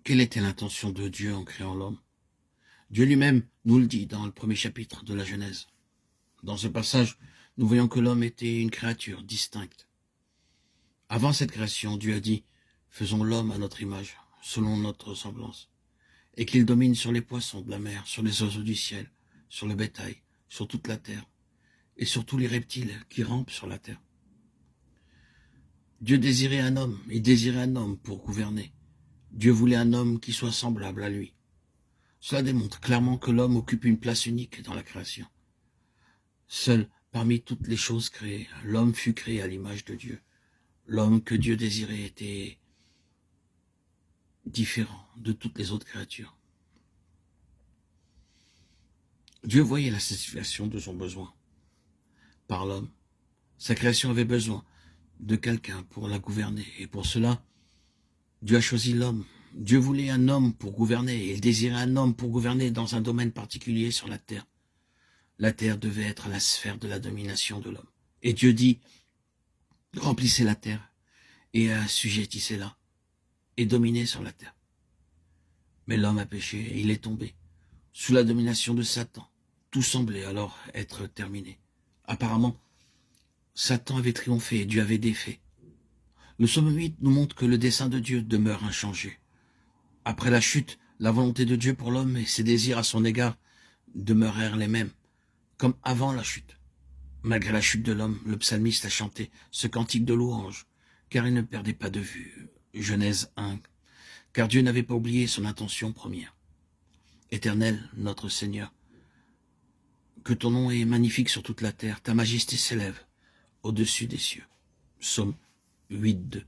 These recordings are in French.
Quelle était l'intention de Dieu en créant l'homme? Dieu lui-même nous le dit dans le premier chapitre de la Genèse. Dans ce passage, nous voyons que l'homme était une créature distincte. Avant cette création, Dieu a dit « Faisons l'homme à notre image, selon notre ressemblance, et qu'il domine sur les poissons de la mer, sur les oiseaux du ciel, sur le bétail, sur toute la terre, et sur tous les reptiles qui rampent sur la terre. » Dieu désirait un homme, il désirait un homme pour gouverner. Dieu voulait un homme qui soit semblable à lui. Cela démontre clairement que l'homme occupe une place unique dans la création. Seul parmi toutes les choses créées, l'homme fut créé à l'image de Dieu. L'homme que Dieu désirait était différent de toutes les autres créatures. Dieu voyait la satisfaction de son besoin par l'homme. Sa création avait besoin de quelqu'un pour la gouverner. Et pour cela, Dieu a choisi l'homme. Dieu voulait un homme pour gouverner. Il désirait un homme pour gouverner dans un domaine particulier sur la terre. La terre devait être la sphère de la domination de l'homme. Et Dieu dit, remplissez la terre et assujettissez-la et dominez sur la terre. Mais l'homme a péché et il est tombé sous la domination de Satan. Tout semblait alors être terminé. Apparemment, Satan avait triomphé et Dieu avait défait. Le psaume 8 nous montre que le dessein de Dieu demeure inchangé. Après la chute, la volonté de Dieu pour l'homme et ses désirs à son égard demeurèrent les mêmes, comme avant la chute. Malgré la chute de l'homme, le psalmiste a chanté ce cantique de louange, car il ne perdait pas de vue. Genèse 1, car Dieu n'avait pas oublié son intention première. Éternel, notre Seigneur, que ton nom est magnifique sur toute la terre, ta majesté s'élève au-dessus des cieux. Psaume 8.2.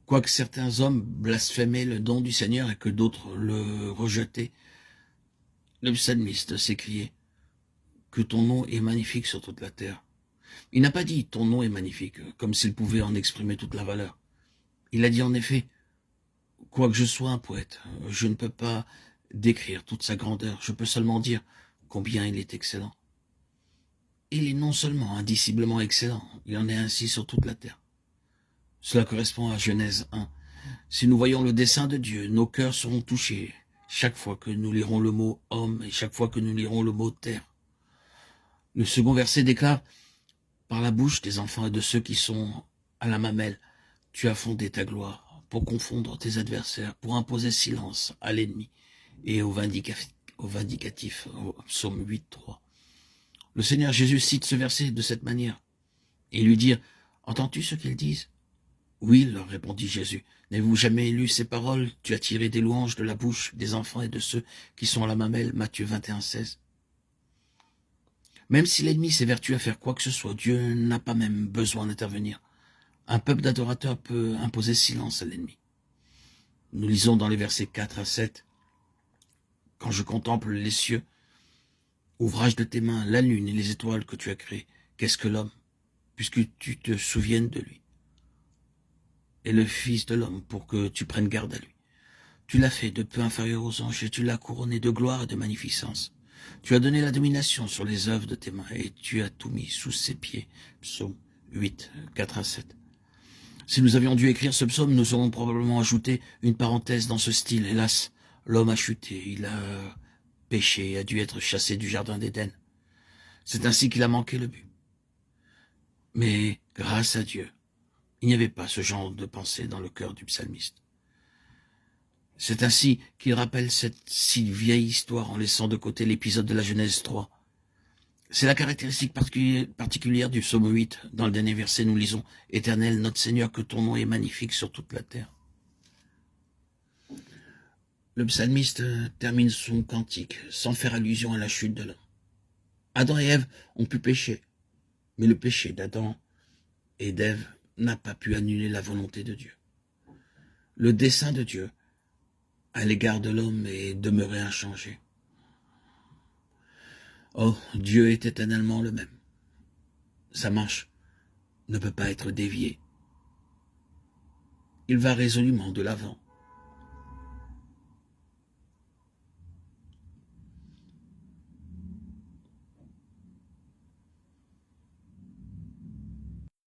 Quoique certains hommes blasphémaient le don du Seigneur et que d'autres le rejetaient, le psalmiste s'écriait que ton nom est magnifique sur toute la terre. Il n'a pas dit ton nom est magnifique, comme s'il pouvait en exprimer toute la valeur. Il a dit en effet, quoique je sois un poète, je ne peux pas décrire toute sa grandeur, je peux seulement dire combien il est excellent. Il est non seulement indiciblement excellent, il en est ainsi sur toute la terre. Cela correspond à Genèse 1. Si nous voyons le dessein de Dieu, nos cœurs seront touchés chaque fois que nous lirons le mot homme et chaque fois que nous lirons le mot terre. Le second verset déclare, par la bouche des enfants et de ceux qui sont à la mamelle, tu as fondé ta gloire pour confondre tes adversaires, pour imposer silence à l'ennemi et au vindicatif, au psaume 8.3. Le Seigneur Jésus cite ce verset de cette manière et lui dit, entends-tu ce qu'ils disent? Oui, leur répondit Jésus. N'avez-vous jamais lu ces paroles? Tu as tiré des louanges de la bouche des enfants et de ceux qui sont à la mamelle, Matthieu 21.16. Même si l'ennemi s'évertue à faire quoi que ce soit, Dieu n'a pas même besoin d'intervenir. Un peuple d'adorateurs peut imposer silence à l'ennemi. Nous lisons dans les versets 4 à 7. Quand je contemple les cieux, ouvrage de tes mains, la lune et les étoiles que tu as créées, qu'est-ce que l'homme, puisque tu te souviennes de lui? Et le Fils de l'homme pour que tu prennes garde à lui. Tu l'as fait de peu inférieur aux anges et tu l'as couronné de gloire et de magnificence. Tu as donné la domination sur les œuvres de tes mains et tu as tout mis sous ses pieds. Psaume 8, 4 à 7. Si nous avions dû écrire ce psaume, nous aurions probablement ajouté une parenthèse dans ce style. Hélas, l'homme a chuté, il a péché et a dû être chassé du jardin d'Éden. C'est ainsi qu'il a manqué le but. Mais grâce à Dieu, il n'y avait pas ce genre de pensée dans le cœur du psalmiste. C'est ainsi qu'il rappelle cette si vieille histoire en laissant de côté l'épisode de la Genèse 3. C'est la caractéristique particulière du psaume 8. Dans le dernier verset, nous lisons « Éternel, notre Seigneur, que ton nom est magnifique sur toute la terre ». Le psalmiste termine son cantique sans faire allusion à la chute de l'homme. Adam et Ève ont pu pécher, mais le péché d'Adam et d'Ève n'a pas pu annuler la volonté de Dieu. Le dessein de Dieu à l'égard de l'homme est demeuré inchangé. Oh, Dieu est éternellement le même. Sa marche ne peut pas être déviée. Il va résolument de l'avant.